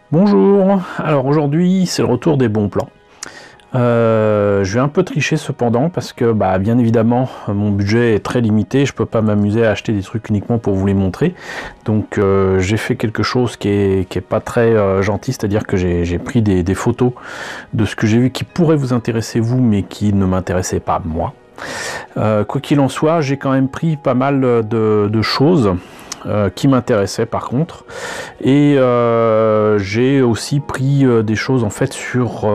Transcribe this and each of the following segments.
Bonjour, alors aujourd'hui c'est le retour des bons plans. Je vais un peu tricher cependant parce que bien évidemment mon budget est très limité, je peux pas m'amuser à acheter des trucs uniquement pour vous les montrer. Donc j'ai fait quelque chose qui est pas très gentil, c'est-à-dire que j'ai pris des photos de ce que j'ai vu qui pourrait vous intéresser vous mais qui ne m'intéressait pas moi. Quoi qu'il en soit, j'ai quand même pris pas mal de choses qui m'intéressaient par contre, et j'ai aussi pris des choses en fait sur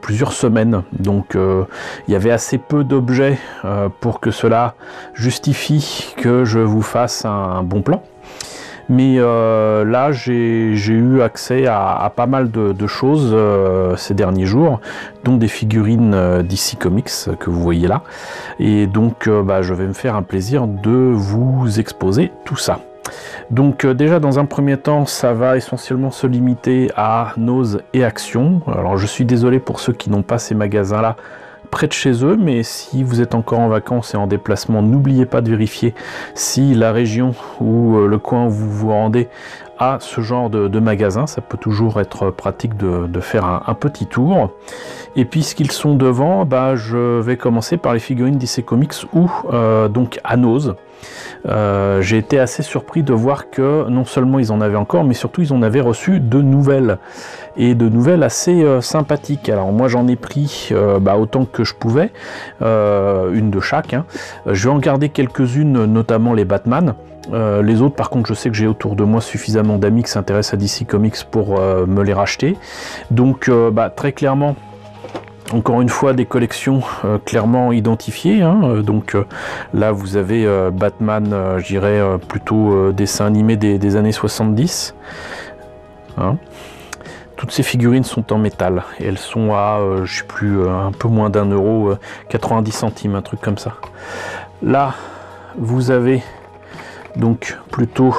plusieurs semaines, donc il y avait assez peu d'objets pour que cela justifie que je vous fasse un bon plan. Mais là j'ai eu accès à pas mal de choses ces derniers jours, dont des figurines DC Comics que vous voyez là, et donc je vais me faire un plaisir de vous exposer tout ça. Donc déjà dans un premier temps ça va essentiellement se limiter à Nose et Action. Alors je suis désolé pour ceux qui n'ont pas ces magasins là près de chez eux, mais si vous êtes encore en vacances et en déplacement, n'oubliez pas de vérifier si la région ou le coin où vous vous rendez a ce genre de magasin. Ça peut toujours être pratique de faire un petit tour. Et puisqu'ils sont devant, je vais commencer par les figurines DC Comics ou donc à Nose. J'ai été assez surpris de voir que non seulement ils en avaient encore, mais surtout ils en avaient reçu de nouvelles, et de nouvelles assez sympathiques. Alors moi j'en ai pris autant que je pouvais, une de chaque, hein. Je vais en garder quelques-unes, notamment les Batman. Les autres par contre je sais que j'ai autour de moi suffisamment d'amis qui s'intéressent à DC Comics pour me les racheter. Donc très clairement, encore une fois, des collections clairement identifiées, hein. Donc là vous avez Batman, je dirais plutôt dessin animé des années 70, hein. Toutes ces figurines sont en métal et elles sont à je sais plus, un peu moins d'1 €, 90 centimes, un truc comme ça. Là vous avez donc plutôt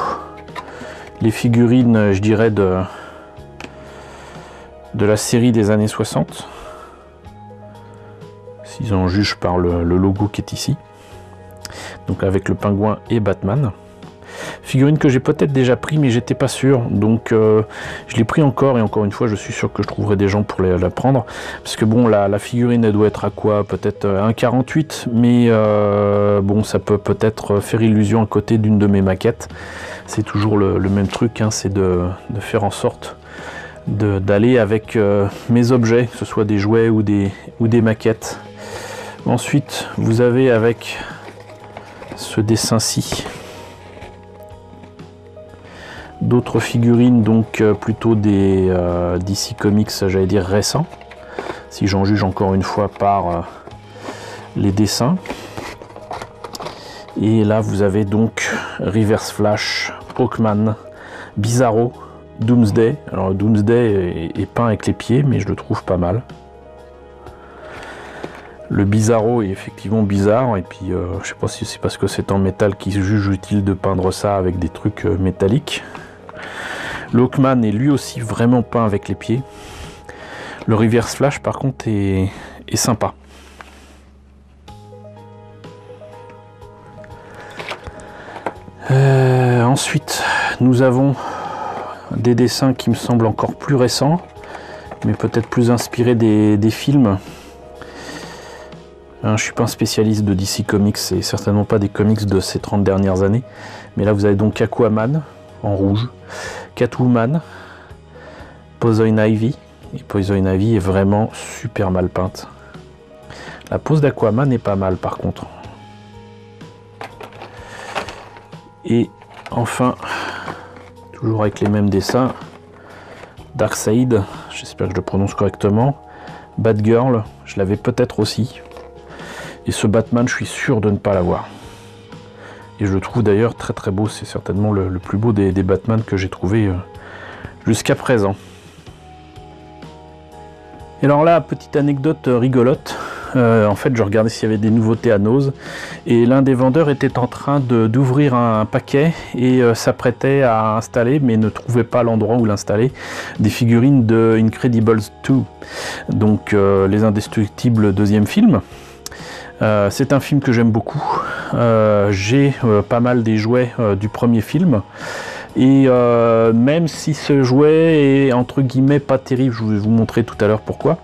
les figurines, je dirais de la série des années 60. S'ils en jugent par le logo qui est ici, donc avec le pingouin et Batman. Figurine que j'ai peut-être déjà pris mais j'étais pas sûr, donc je l'ai pris encore, et encore une fois je suis sûr que je trouverai des gens pour la prendre, parce que bon la figurine elle doit être à quoi, peut-être 1,48, mais bon ça peut-être faire illusion à côté d'une de mes maquettes. C'est toujours le même truc, hein, c'est de faire en sorte d'aller avec mes objets, que ce soit des jouets ou des maquettes. Ensuite, vous avez avec ce dessin-ci d'autres figurines, donc plutôt des DC Comics, j'allais dire récents, si j'en juge encore une fois par les dessins. Et là, vous avez donc Reverse Flash, Hawkman, Bizarro, Doomsday. Alors Doomsday est peint avec les pieds, mais je le trouve pas mal. Le Bizarro est effectivement bizarre, et puis je sais pas si c'est parce que c'est en métal qu'ils jugent utile de peindre ça avec des trucs métalliques. Le Hawkman est lui aussi vraiment peint avec les pieds. Le Reverse Flash par contre est sympa. Ensuite nous avons des dessins qui me semblent encore plus récents, mais peut-être plus inspirés des films. Je suis pas un spécialiste de DC Comics et certainement pas des comics de ces 30 dernières années, mais là vous avez donc Aquaman en rouge, Catwoman, Poison Ivy, et Poison Ivy est vraiment super mal peinte. La pose d'Aquaman est pas mal par contre. Et enfin, toujours avec les mêmes dessins, Darkseid, j'espère que je le prononce correctement, Batgirl, je l'avais peut-être aussi. Et ce Batman, je suis sûr de ne pas l'avoir. Et je le trouve d'ailleurs très très beau, c'est certainement le plus beau des Batman que j'ai trouvé jusqu'à présent. Et alors là, petite anecdote rigolote, en fait je regardais s'il y avait des nouveautés à Nose, et l'un des vendeurs était en train d'ouvrir un paquet et s'apprêtait à installer, mais ne trouvait pas l'endroit où l'installer, des figurines de Incredibles 2, donc les Indestructibles deuxième film. C'est un film que j'aime beaucoup. J'ai pas mal des jouets du premier film, Et même si ce jouet est entre guillemets pas terrible, je vais vous montrer tout à l'heure pourquoi.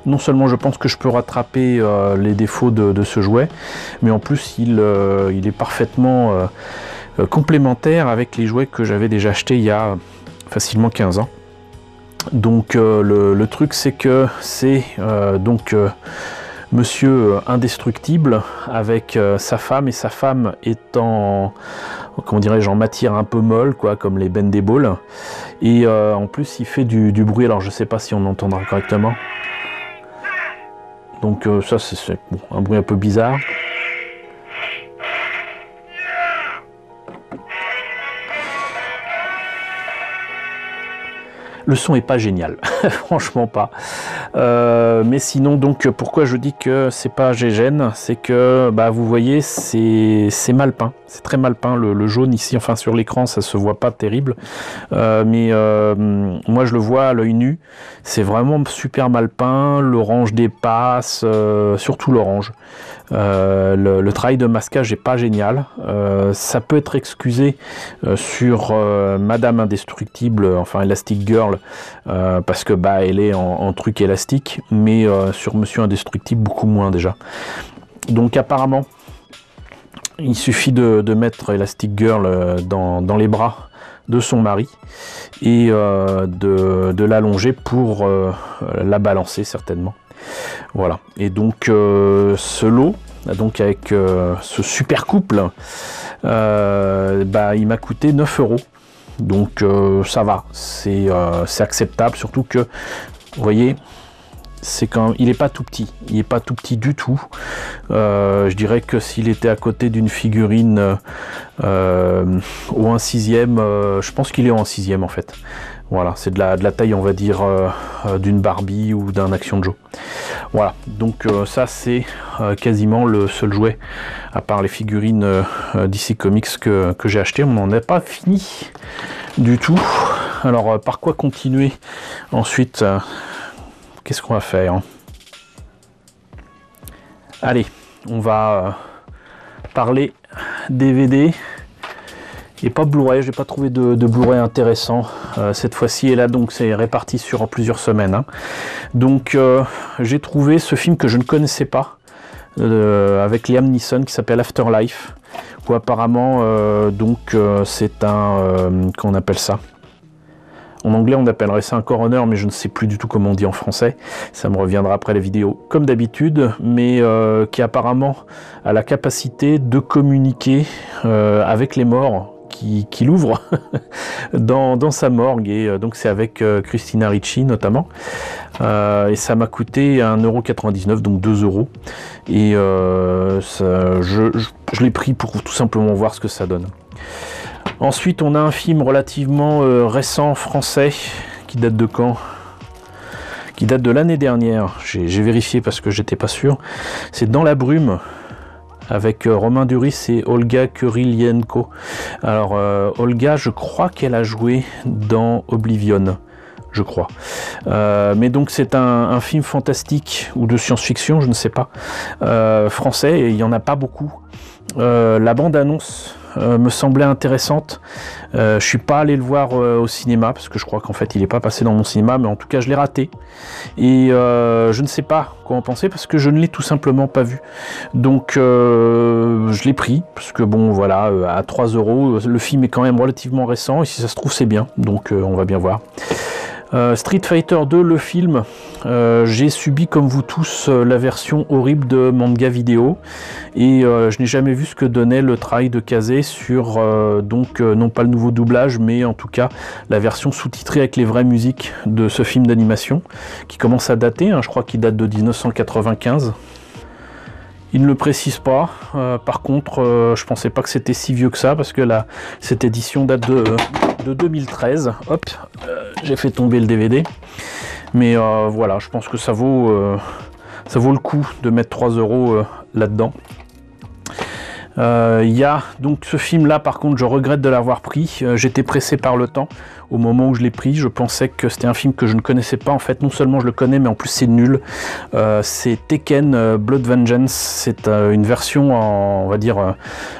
Non seulement je pense que je peux rattraper les défauts de ce jouet, mais en plus il est parfaitement complémentaire avec les jouets que j'avais déjà achetés il y a facilement 15 ans. Donc le truc c'est que c'est Monsieur Indestructible avec sa femme, et sa femme est en, comment dirais-je, en matière un peu molle, quoi, comme les Bendables. Et en plus il fait du bruit, alors je sais pas si on entendra correctement. Donc ça c'est bon, un bruit un peu bizarre. Le son est pas génial, franchement pas. Mais sinon, donc pourquoi je dis que c'est pas GGN, c'est que bah, vous voyez, c'est mal peint, c'est très mal peint. Le jaune ici, enfin sur l'écran, ça se voit pas terrible, mais moi je le vois à l'œil nu, c'est vraiment super mal peint. L'orange dépasse, surtout l'orange. Le travail de masquage est pas génial. Ça peut être excusé sur Madame Indestructible, enfin Elastic Girl, parce que bah elle est en truc élastique, mais sur Monsieur Indestructible beaucoup moins déjà. Donc apparemment il suffit de mettre Elastic Girl dans les bras de son mari et de l'allonger pour la balancer certainement. Voilà, et donc ce lot, donc avec ce super couple, bah, il m'a coûté 9 €. Donc ça va, c'est acceptable, surtout que, vous voyez, c'est quand il est pas tout petit, il est pas tout petit du tout. Je dirais que s'il était à côté d'une figurine ou un 6e, je pense qu'il est en 6e en fait. Voilà, c'est de la taille, on va dire, d'une Barbie ou d'un Action Joe. Voilà, donc ça c'est quasiment le seul jouet, à part les figurines DC Comics que j'ai acheté. On n'en a pas fini du tout. Alors par quoi continuer ensuite? Qu'est-ce qu'on va faire, hein? Allez, on va parler DVD. Et pas Blu-ray, j'ai pas trouvé de Blu-ray intéressant cette fois-ci, et là donc c'est réparti sur plusieurs semaines, hein. Donc j'ai trouvé ce film que je ne connaissais pas, avec Liam Neeson, qui s'appelle Afterlife, où apparemment c'est un qu'on appelle ça, en anglais on appellerait ça un coroner, mais je ne sais plus du tout comment on dit en français, ça me reviendra après la vidéo comme d'habitude, mais qui apparemment a la capacité de communiquer avec les morts qui l'ouvre dans sa morgue, et donc c'est avec Christina Ricci notamment, et ça m'a coûté 1,99 €, donc 2 €, et je l'ai pris pour tout simplement voir ce que ça donne. Ensuite on a un film relativement récent français, qui date de quand? Qui date de l'année dernière, j'ai vérifié parce que j'étais pas sûr. C'est Dans la brume, avec Romain Duris et Olga Kurylenko. Alors Olga, je crois qu'elle a joué dans Oblivion, je crois. Mais donc c'est un film fantastique ou de science-fiction, je ne sais pas, français, et il n'y en a pas beaucoup. La bande-annonce me semblait intéressante. Je suis pas allé le voir au cinéma, parce que je crois qu'en fait il n'est pas passé dans mon cinéma, mais en tout cas je l'ai raté, et je ne sais pas quoi en penser, parce que je ne l'ai tout simplement pas vu. Donc je l'ai pris, parce que bon voilà, à 3 €, le film est quand même relativement récent, et si ça se trouve c'est bien, donc on va bien voir. Street Fighter 2, le film, j'ai subi comme vous tous la version horrible de manga vidéo, et je n'ai jamais vu ce que donnait le travail de Kazé sur non pas le nouveau doublage, mais en tout cas la version sous-titrée avec les vraies musiques de ce film d'animation, qui commence à dater, hein, je crois qu'il date de 1995. Il ne le précise pas. Par contre, je pensais pas que c'était si vieux que ça, parce que là, cette édition date de 2013. Hop, j'ai fait tomber le DVD. Mais voilà, je pense que ça vaut le coup de mettre 3 € là-dedans. Il y a donc ce film là, par contre je regrette de l'avoir pris, j'étais pressé par le temps au moment où je l'ai pris, je pensais que c'était un film que je ne connaissais pas, en fait non seulement je le connais mais en plus c'est nul. C'est Tekken Blood Vengeance, c'est une version en, on va dire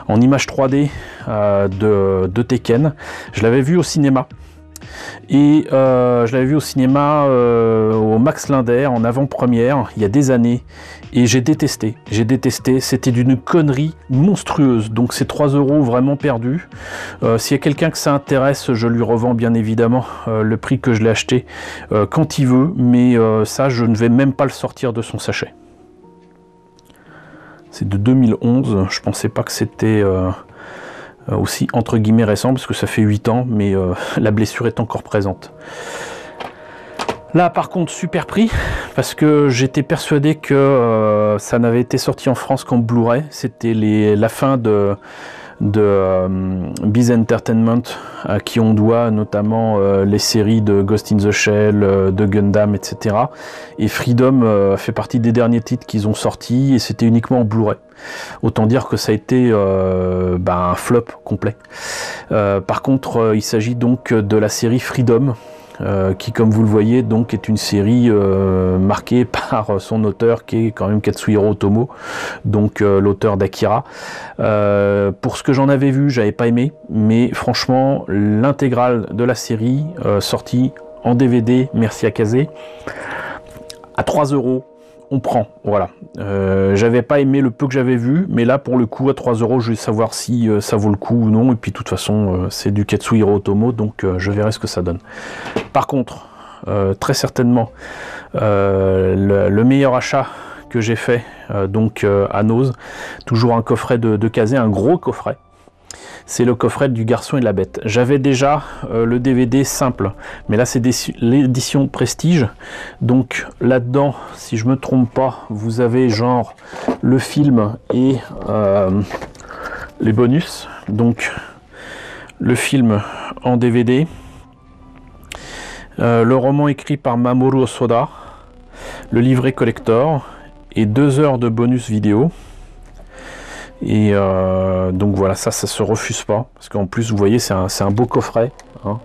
en image 3D de Tekken. Je l'avais vu au cinéma. Et je l'avais vu au cinéma au Max Linder en avant-première il y a des années et j'ai détesté, c'était d'une connerie monstrueuse, donc c'est 3 € vraiment perdus. S'il y a quelqu'un que ça intéresse, je lui revends bien évidemment le prix que je l'ai acheté quand il veut, mais ça je ne vais même pas le sortir de son sachet. C'est de 2011, je pensais pas que c'était aussi entre guillemets récent parce que ça fait 8 ans, mais la blessure est encore présente. Là par contre super prix parce que j'étais persuadé que ça n'avait été sorti en France qu'en Blu-ray. C'était la fin de Beez Entertainment à qui on doit notamment les séries de Ghost in the Shell, de Gundam, etc. Et Freedom fait partie des derniers titres qu'ils ont sortis et c'était uniquement en Blu-ray. Autant dire que ça a été un flop complet. Par contre, il s'agit donc de la série Freedom, qui, comme vous le voyez, donc est une série marquée par son auteur, qui est quand même Katsuhiro Otomo, donc l'auteur d'Akira. Pour ce que j'en avais vu, j'avais pas aimé, mais franchement, l'intégrale de la série sortie en DVD, merci à Kazé, à 3 €. On prend, voilà. J'avais pas aimé le peu que j'avais vu, mais là pour le coup à 3 €, je vais savoir si ça vaut le coup ou non. Et puis de toute façon, c'est du Katsuhiro Otomo, donc je verrai ce que ça donne. Par contre, très certainement, le meilleur achat que j'ai fait, donc à Nose, toujours un coffret de Kazé, un gros coffret. C'est le coffret du Garçon et de la Bête. J'avais déjà le DVD simple, mais là c'est l'édition Prestige. Donc là-dedans, si je me trompe pas, vous avez genre le film et les bonus. Donc le film en DVD, le roman écrit par Mamoru Hosoda, le livret collector et 2 heures de bonus vidéo. Et donc voilà, ça se refuse pas parce qu'en plus vous voyez c'est un beau coffret, hein.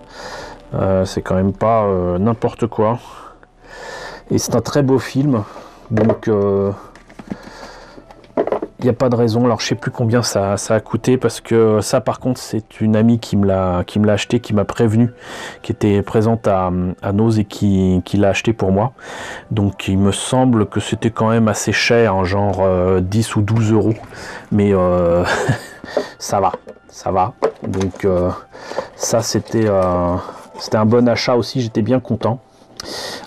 C'est quand même pas n'importe quoi et c'est un très beau film, donc il n'y a pas de raison. Alors je sais plus combien ça a coûté parce que ça par contre c'est une amie qui me l'a acheté, qui m'a prévenu, qui était présente à Nose et qui l'a acheté pour moi. Donc il me semble que c'était quand même assez cher, hein, genre 10 ou 12 €, mais ça va. Donc ça c'était un bon achat aussi, j'étais bien content.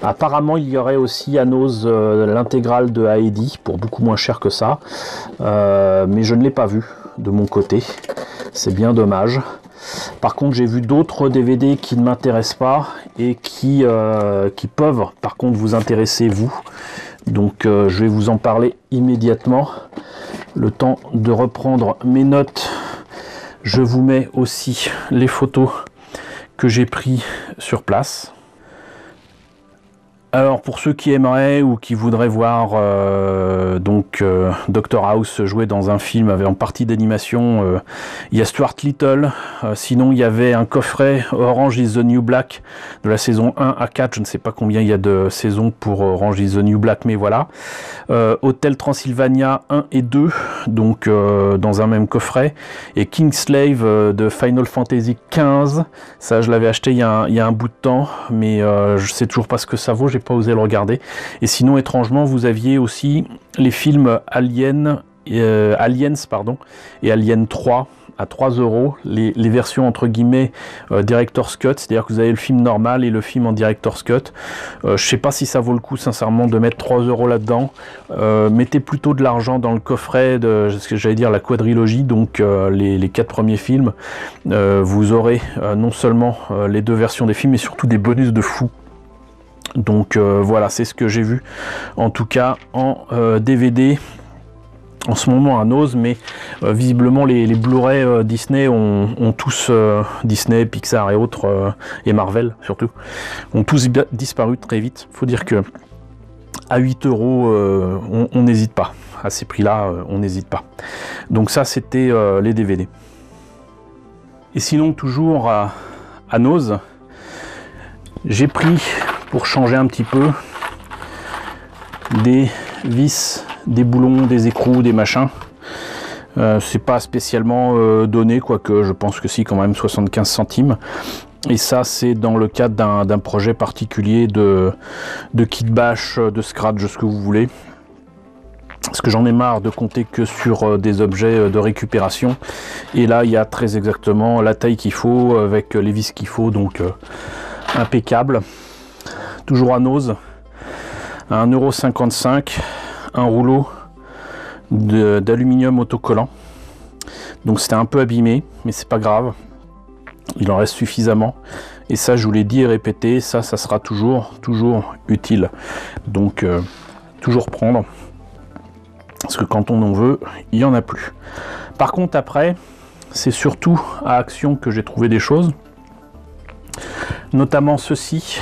Apparemment il y aurait aussi à Nose l'intégrale de Heidi pour beaucoup moins cher que ça, mais je ne l'ai pas vu de mon côté, c'est bien dommage. Par contre j'ai vu d'autres DVD qui ne m'intéressent pas et qui peuvent par contre vous intéresser vous, donc je vais vous en parler immédiatement. Le temps de reprendre mes notes, je vous mets aussi les photos que j'ai prises sur place. Alors pour ceux qui aimeraient ou qui voudraient voir Dr House jouer dans un film avec en partie d'animation, il y a Stuart Little, sinon il y avait un coffret Orange is the New Black de la saison 1 à 4, je ne sais pas combien il y a de saisons pour Orange is the New Black, mais voilà. Hotel Transylvania 1 et 2, donc dans un même coffret, et Kingslave de Final Fantasy XV, ça je l'avais acheté il y a un bout de temps, mais je sais toujours pas ce que ça vaut, j'ai pas osé le regarder. Et sinon étrangement vous aviez aussi les films Aliens et Alien 3 à 3 €, les versions entre guillemets Director's Cut, c'est-à-dire que vous avez le film normal et le film en Director's Cut. Je sais pas si ça vaut le coup sincèrement de mettre 3 € là-dedans. Mettez plutôt de l'argent dans le coffret de ce que j'allais dire la quadrilogie, donc les 4 premiers films. Vous aurez non seulement les 2 versions des films mais surtout des bonus de fou. Donc voilà, c'est ce que j'ai vu en tout cas en DVD en ce moment à Nose, mais visiblement les Blu-ray Disney ont tous, Disney, Pixar et autres, et Marvel surtout, ont tous disparu très vite. Faut dire que à 8 €, on n'hésite pas. à ces prix-là, on n'hésite pas. Donc ça, c'était les DVD. Et sinon, toujours à Noz, j'ai pris, pour changer un petit peu, des vis, des boulons, des écrous, des machins. C'est pas spécialement donné, quoique je pense que si, quand même, 75 centimes. Et ça, c'est dans le cadre d'un projet particulier de kit bash, de scratch, ce que vous voulez. Parce que j'en ai marre de compter que sur des objets de récupération. Et là, il y a très exactement la taille qu'il faut, avec les vis qu'il faut, donc impeccable. Toujours à Noz, à 1,55 €, un rouleau d'aluminium autocollant. Donc c'était un peu abîmé, mais c'est pas grave. Il en reste suffisamment. Et ça, je vous l'ai dit et répété, ça sera toujours utile. Donc, toujours prendre. Parce que quand on en veut, il n'y en a plus. Par contre, après, c'est surtout à Action que j'ai trouvé des choses. Notamment ceci,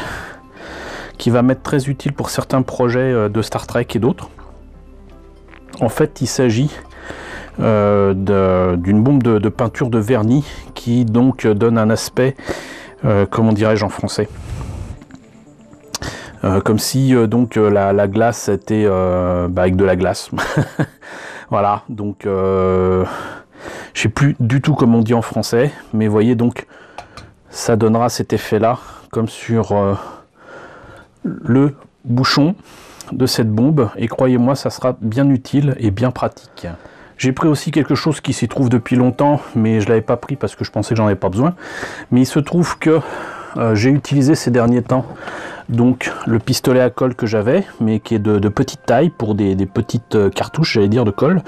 qui va m'être très utile pour certains projets de Star Trek et d'autres. En fait, il s'agit d'une bombe de peinture de vernis qui donc donne un aspect, comment dirais-je en français, comme si donc la glace était avec de la glace. Voilà, donc je sais plus du tout comment on dit en français, mais voyez, donc ça donnera cet effet là comme sur le bouchon de cette bombe, et croyez-moi, ça sera bien utile et bien pratique. J'ai pris aussi quelque chose qui s'y trouve depuis longtemps, mais je l'avais pas pris parce que je pensais que j'en avais pas besoin. Mais il se trouve que j'ai utilisé ces derniers temps donc le pistolet à colle que j'avais, mais qui est de petite taille pour des petites cartouches, j'allais dire, de colle.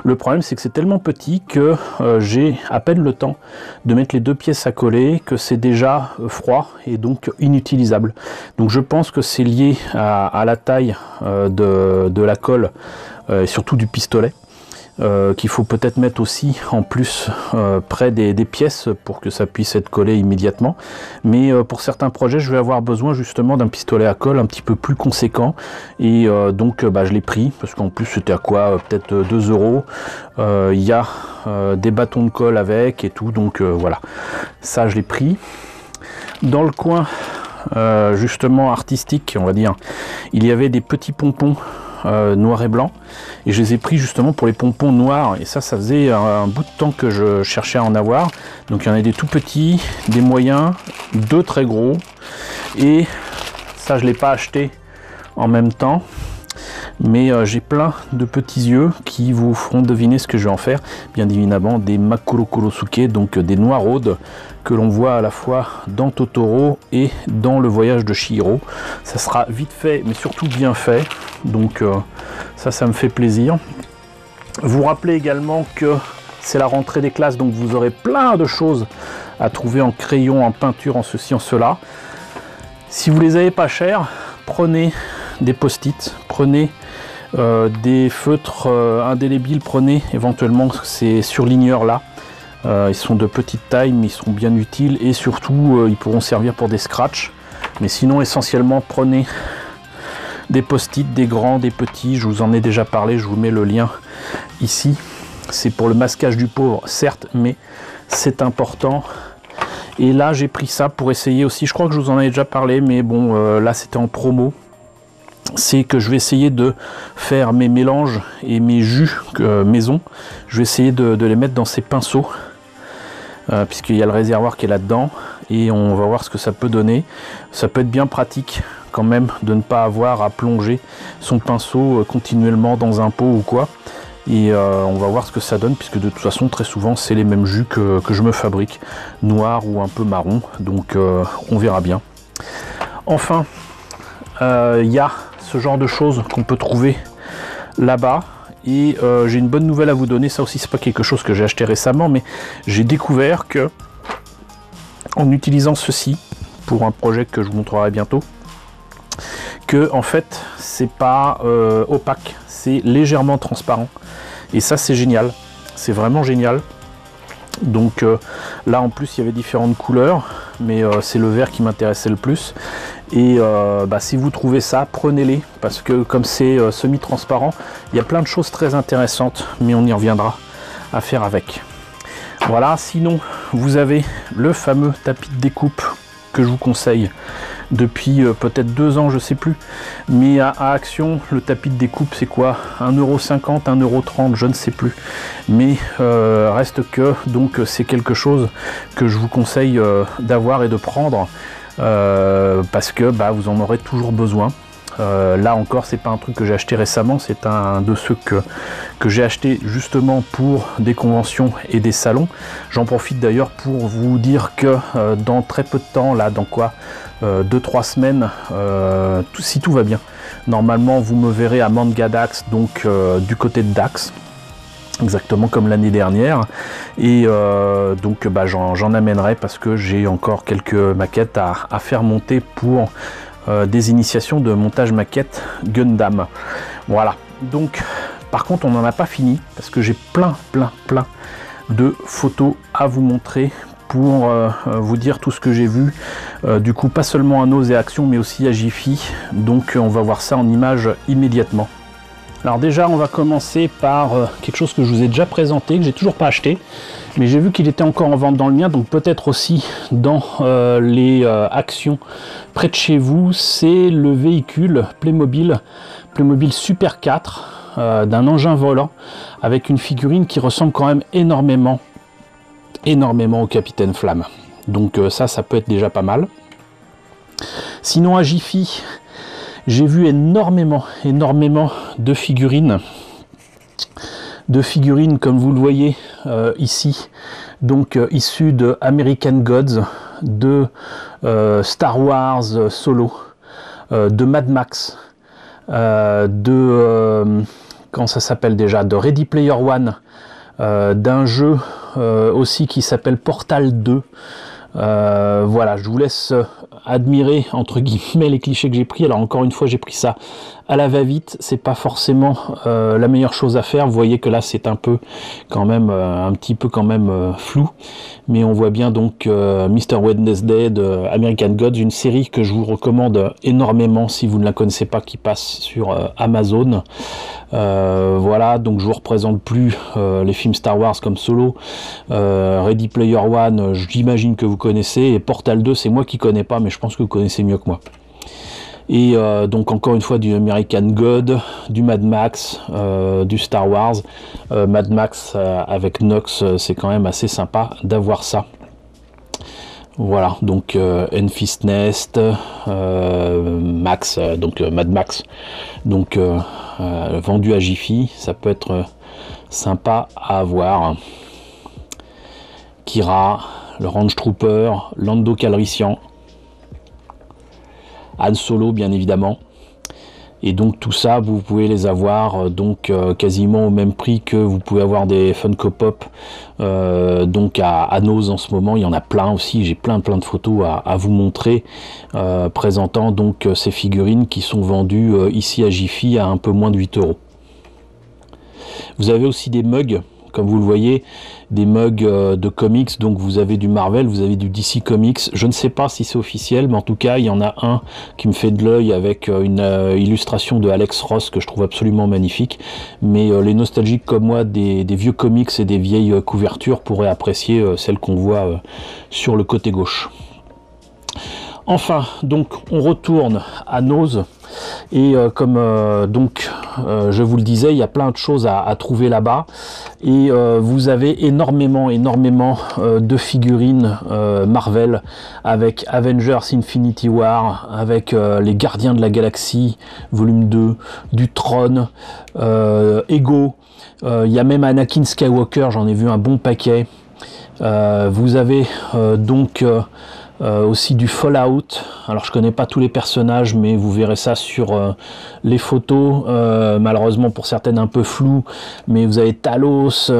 Le problème, c'est que c'est tellement petit que j'ai à peine le temps de mettre les deux pièces à coller, que c'est déjà froid et donc inutilisable. Donc je pense que c'est lié à la taille de la colle et surtout du pistolet. Qu'il faut peut-être mettre aussi en plus près des pièces pour que ça puisse être collé immédiatement. Mais pour certains projets, je vais avoir besoin justement d'un pistolet à colle un petit peu plus conséquent, et donc je l'ai pris parce qu'en plus c'était à quoi, peut-être 2 €. Il y a des bâtons de colle avec et tout, donc voilà, ça je l'ai pris. Dans le coin justement artistique, on va dire, il y avait des petits pompons noir et blanc, et je les ai pris justement pour les pompons noirs, et ça faisait un bout de temps que je cherchais à en avoir. Donc il y en a des tout petits, des moyens, deux très gros, et ça je l'ai pas acheté en même temps, mais j'ai plein de petits yeux qui vous feront deviner ce que je vais en faire. Bien évidemment des Makuro Kurosuke, donc des noiraudes que l'on voit à la fois dans Totoro et dans Le Voyage de Chihiro. Ça sera vite fait, mais surtout bien fait, donc ça me fait plaisir. Vous rappelez également que c'est la rentrée des classes, donc vous aurez plein de choses à trouver en crayon, en peinture, en ceci, en cela. Si vous les avez pas chers, prenez des post-it, prenez des feutres indélébiles, prenez éventuellement ces surligneurs là. Ils sont de petite taille, mais ils seront bien utiles, et surtout ils pourront servir pour des scratchs. Mais sinon, essentiellement, prenez des post-it, des grands, des petits. Je vous en ai déjà parlé, je vous mets le lien ici. C'est pour le masquage du pauvre, certes, mais c'est important. Et là, j'ai pris ça pour essayer aussi. Je crois que je vous en ai déjà parlé, mais bon, là, c'était en promo. C'est que je vais essayer de faire mes mélanges et mes jus maison. Je vais essayer de les mettre dans ces pinceaux, puisqu'il y a le réservoir qui est là-dedans, et on va voir ce que ça peut donner. Ça peut être bien pratique quand même de ne pas avoir à plonger son pinceau continuellement dans un pot ou quoi. Et on va voir ce que ça donne, puisque de toute façon très souvent c'est les mêmes jus que je me fabrique, noir ou un peu marron, donc on verra bien. Enfin, il y a ce genre de choses qu'on peut trouver là-bas, et j'ai une bonne nouvelle à vous donner. Ça aussi, c'est pas quelque chose que j'ai acheté récemment, mais j'ai découvert que en utilisant ceci pour un projet que je vous montrerai bientôt, que en fait c'est pas opaque, c'est légèrement transparent, et ça c'est génial, c'est vraiment génial. Donc là en plus il y avait différentes couleurs, mais c'est le vert qui m'intéressait le plus. Et si vous trouvez ça, prenez-les, parce que comme c'est semi-transparent, il y a plein de choses très intéressantes, mais on y reviendra à faire avec. Voilà, sinon vous avez le fameux tapis de découpe que je vous conseille depuis peut-être 2 ans, je sais plus, mais à Action, le tapis de découpe c'est quoi, 1,50 €, 1,30 €, je ne sais plus, mais reste que donc c'est quelque chose que je vous conseille d'avoir et de prendre parce que vous en aurez toujours besoin. Là encore, c'est pas un truc que j'ai acheté récemment, c'est un de ceux que j'ai acheté justement pour des conventions et des salons. J'en profite d'ailleurs pour vous dire que dans très peu de temps, là dans quoi 2-3 semaines, si tout va bien, normalement vous me verrez à Manga Dax, donc du côté de Dax, exactement comme l'année dernière, et donc j'en amènerai parce que j'ai encore quelques maquettes à faire monter pour des initiations de montage maquette Gundam. Voilà, donc par contre on n'en a pas fini parce que j'ai plein de photos à vous montrer pour vous dire tout ce que j'ai vu, du coup pas seulement à Nose et Action mais aussi à Jiffy, donc on va voir ça en images immédiatement. Alors déjà on va commencer par quelque chose que je vous ai déjà présenté, que j'ai toujours pas acheté, mais j'ai vu qu'il était encore en vente dans le mien, donc peut-être aussi dans les actions près de chez vous. C'est le véhicule Playmobil Super 4 d'un engin volant avec une figurine qui ressemble quand même énormément au Capitaine Flamme. Donc ça peut être déjà pas mal. Sinon à Jiffy, j'ai vu énormément de figurines. Comme vous le voyez ici, donc issues de American Gods, de Star Wars Solo, de Mad Max, comment ça s'appelle déjà, de Ready Player One, d'un jeu aussi qui s'appelle Portal 2. Voilà, je vous laisse admirer entre guillemets les clichés que j'ai pris. Alors encore une fois, j'ai pris ça à la va-vite, c'est pas forcément la meilleure chose à faire. Vous voyez que là c'est un peu quand même un petit peu flou, mais on voit bien donc Mr. Wednesday de American Gods, une série que je vous recommande énormément si vous ne la connaissez pas, qui passe sur Amazon. Voilà, donc je vous représente plus les films Star Wars comme Solo, Ready Player One, j'imagine que vous connaissez, et Portal 2 c'est moi qui connais pas, mais je pense que vous connaissez mieux que moi. Et donc encore une fois du American God, du Mad Max, du Star Wars. Mad Max avec Nox, c'est quand même assez sympa d'avoir ça. Voilà, donc Enfist Nest, Max, donc Mad Max, donc vendu à Jiffy, ça peut être sympa à avoir. Kira, le Range Trooper, Lando Calrissian, Han Solo bien évidemment, et donc tout ça vous pouvez les avoir donc quasiment au même prix que vous pouvez avoir des Funko Pop donc à Nose en ce moment. Il y en a plein aussi, j'ai plein de photos à vous montrer présentant donc ces figurines qui sont vendues ici à Jiffy à un peu moins de 8 €. Vous avez aussi des mugs, comme vous le voyez, des mugs de comics. Donc vous avez du Marvel, vous avez du DC Comics. Je ne sais pas si c'est officiel, mais en tout cas il y en a un qui me fait de l'œil avec une illustration de Alex Ross que je trouve absolument magnifique. Mais les nostalgiques comme moi des vieux comics et des vieilles couvertures pourraient apprécier celles qu'on voit sur le côté gauche. Enfin, donc on retourne à Nose, et comme je vous le disais, il y a plein de choses à trouver là-bas, et vous avez énormément de figurines Marvel, avec Avengers Infinity War, avec les Gardiens de la Galaxie volume 2, du Tron, Ego, il y a même Anakin Skywalker, j'en ai vu un bon paquet. Vous avez aussi du Fallout. Alors je connais pas tous les personnages, mais vous verrez ça sur les photos, malheureusement pour certaines un peu floues, mais vous avez Talos,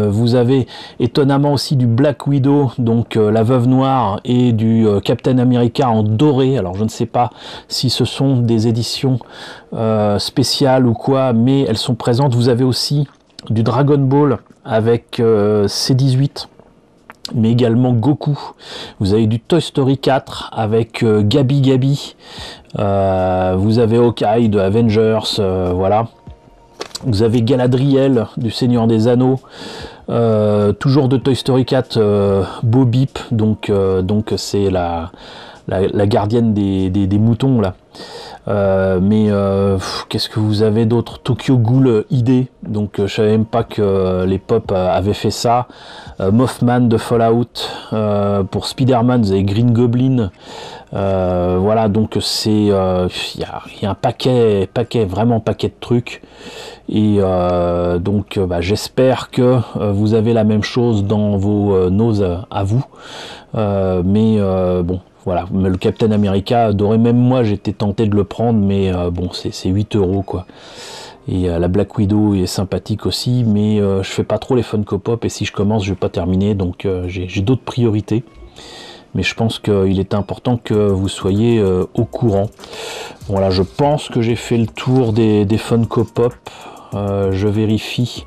vous avez étonnamment aussi du Black Widow, donc la Veuve Noire, et du Captain America en doré. Alors je ne sais pas si ce sont des éditions spéciales ou quoi, mais elles sont présentes. Vous avez aussi du Dragon Ball avec C18, mais également Goku. Vous avez du Toy Story 4 avec Gabi Gabi. Vous avez Hawkeye de Avengers, voilà. Vous avez Galadriel du Seigneur des Anneaux. Toujours de Toy Story 4, Bo Beep, donc c'est la gardienne des moutons là. Qu'est-ce que vous avez d'autre? Tokyo Ghoul ID, donc je savais même pas que les pop avaient fait ça. Mothman de Fallout. Pour Spider-Man, vous avez Green Goblin. Voilà, donc c'est il y a un paquet de trucs, et j'espère que vous avez la même chose dans vos noses à vous, bon. Voilà, mais le Captain America adoré, même moi j'étais tenté de le prendre, mais bon, c'est 8 € quoi. Et la Black Widow est sympathique aussi, mais je fais pas trop les Funko Pop, et si je commence, je vais pas terminer, donc j'ai d'autres priorités. Mais je pense qu'il est important que vous soyez au courant. Voilà, je pense que j'ai fait le tour des Funko Pop. Je vérifie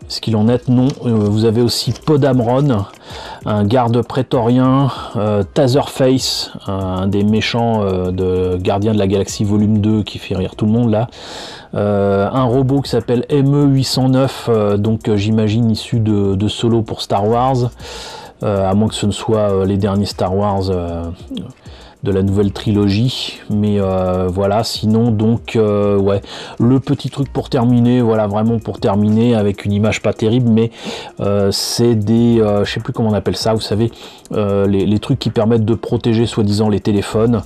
ce qu'il en est. Non, vous avez aussi Podamron, un garde prétorien, Taserface, un des méchants de Gardiens de la Galaxie volume 2 qui fait rire tout le monde là. Un robot qui s'appelle ME809, donc j'imagine issu de Solo pour Star Wars, à moins que ce ne soit les derniers Star Wars de la nouvelle trilogie, mais voilà, sinon donc ouais, le petit truc pour terminer, voilà, vraiment pour terminer, avec une image pas terrible, mais c'est des je sais plus comment on appelle ça, vous savez, les trucs qui permettent de protéger soi-disant les téléphones,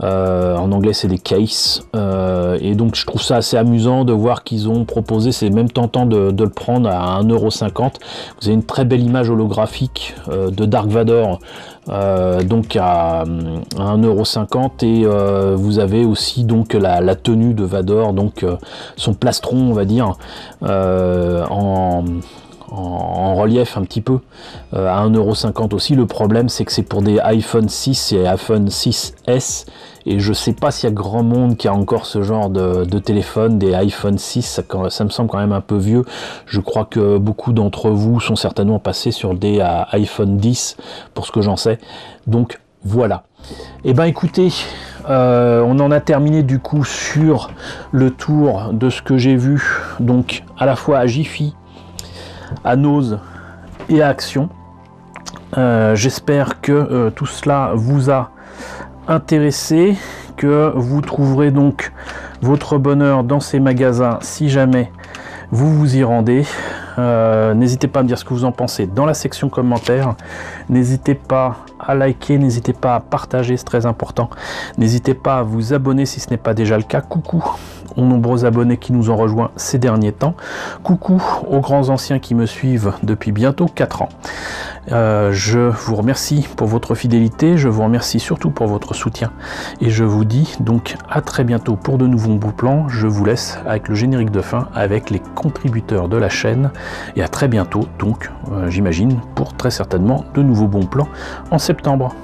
en anglais c'est des cases, et donc je trouve ça assez amusant de voir qu'ils ont proposé, c'est même tentant de le prendre à 1,50 €. Vous avez une très belle image holographique de Dark Vador, donc à 1,50 €, et vous avez aussi donc la tenue de Vador, donc son plastron on va dire, en relief un petit peu, à 1,50 € aussi. Le problème c'est que c'est pour des iPhone 6 et iPhone 6S, et je sais pas s'il y a grand monde qui a encore ce genre de téléphone, des iPhone 6, ça me semble quand même un peu vieux. Je crois que beaucoup d'entre vous sont certainement passés sur des iPhone 10 pour ce que j'en sais, donc voilà. Et ben écoutez, on en a terminé du coup sur le tour de ce que j'ai vu, donc à la fois à Jiffy, à Nose et à Action. J'espère que tout cela vous a intéressé, que vous trouverez donc votre bonheur dans ces magasins si jamais vous vous y rendez. N'hésitez pas à me dire ce que vous en pensez dans la section commentaires. N'hésitez pas à liker, n'hésitez pas à partager, c'est très important. N'hésitez pas à vous abonner si ce n'est pas déjà le cas. Coucou aux nombreux abonnés qui nous ont rejoints ces derniers temps. Coucou aux grands anciens qui me suivent depuis bientôt 4 ans. Je vous remercie pour votre fidélité, je vous remercie surtout pour votre soutien, et je vous dis donc à très bientôt pour de nouveaux bons plans. Je vous laisse avec le générique de fin, avec les contributeurs de la chaîne, et à très bientôt donc, j'imagine, pour très certainement de nouveaux bons plans en septembre.